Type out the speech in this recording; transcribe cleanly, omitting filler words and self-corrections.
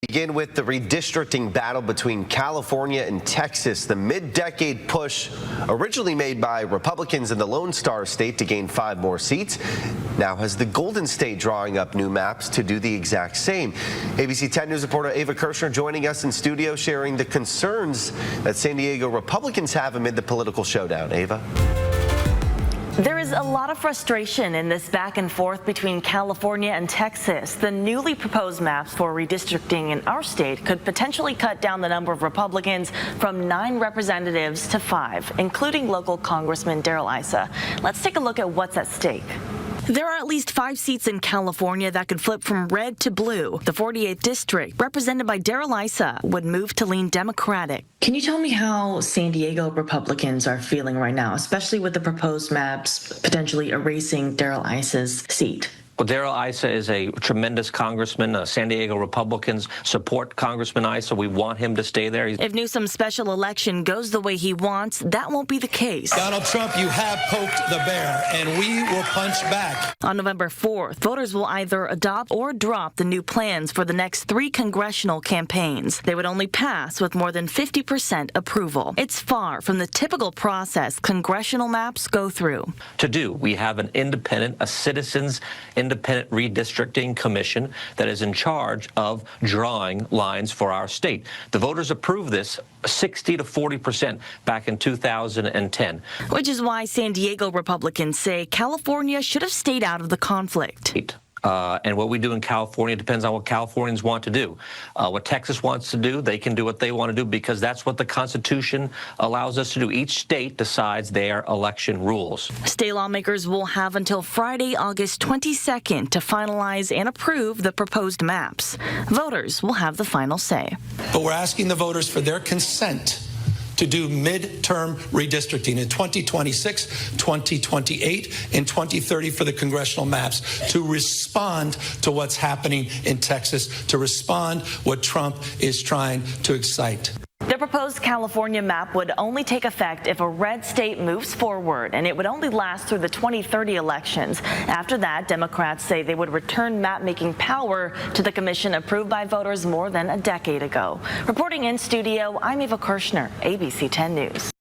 Begin with the redistricting battle between California and Texas. The mid-decade push, originally made by Republicans in the Lone Star State to gain 5 more seats, now has the Golden State drawing up new maps to do the exact same. ABC 10 News reporter Ava Kirshner joining us in studio, sharing the concerns that San Diego Republicans have amid the political showdown. Ava? There is a lot of frustration in this back and forth between California and Texas. The newly proposed maps for redistricting in our state could potentially cut down the number of Republicans from 9 representatives to 5, including local Congressman Darrell Issa. Let's take a look at what's at stake. There are at least 5 seats in California that could flip from red to blue. The 48th district, represented by Darrell Issa, would move to lean Democratic. Can you tell me how San Diego Republicans are feeling right now, especially with the proposed maps potentially erasing Darrell Issa's seat? Well, Darrell Issa is a tremendous congressman. San Diego Republicans support Congressman Issa. We want him to stay there. If Newsom's special election goes the way he wants, that won't be the case. Donald Trump, you have poked the bear, and we will punch back. On November 4th, voters will either adopt or drop the new plans for the next 3 congressional campaigns. They would only pass with more than 50% approval. It's far from the typical process congressional maps go through. We have an independent, a citizens independent redistricting commission that is in charge of drawing lines for our state. The voters approved this 60 to 40% back in 2010. Which is why San Diego Republicans say California should have stayed out of the conflict. And what we do in California depends on what Californians want to do. What Texas wants to do, they can do what they want to do because that's what the Constitution allows us to do. Each state decides their election rules. State lawmakers will have until Friday, August 22nd to finalize and approve the proposed maps. Voters will have the final say. But we're asking the voters for their consent to do midterm redistricting in 2026, 2028, and 2030 for the congressional maps to respond to what's happening in Texas, to respond what Trump is trying to excite. The proposed California map would only take effect if a red state moves forward, and it would only last through the 2030 elections. After that, Democrats say they would return map-making power to the commission approved by voters more than a decade ago. Reporting in studio, I'm Ava Kirshner, ABC 10 News.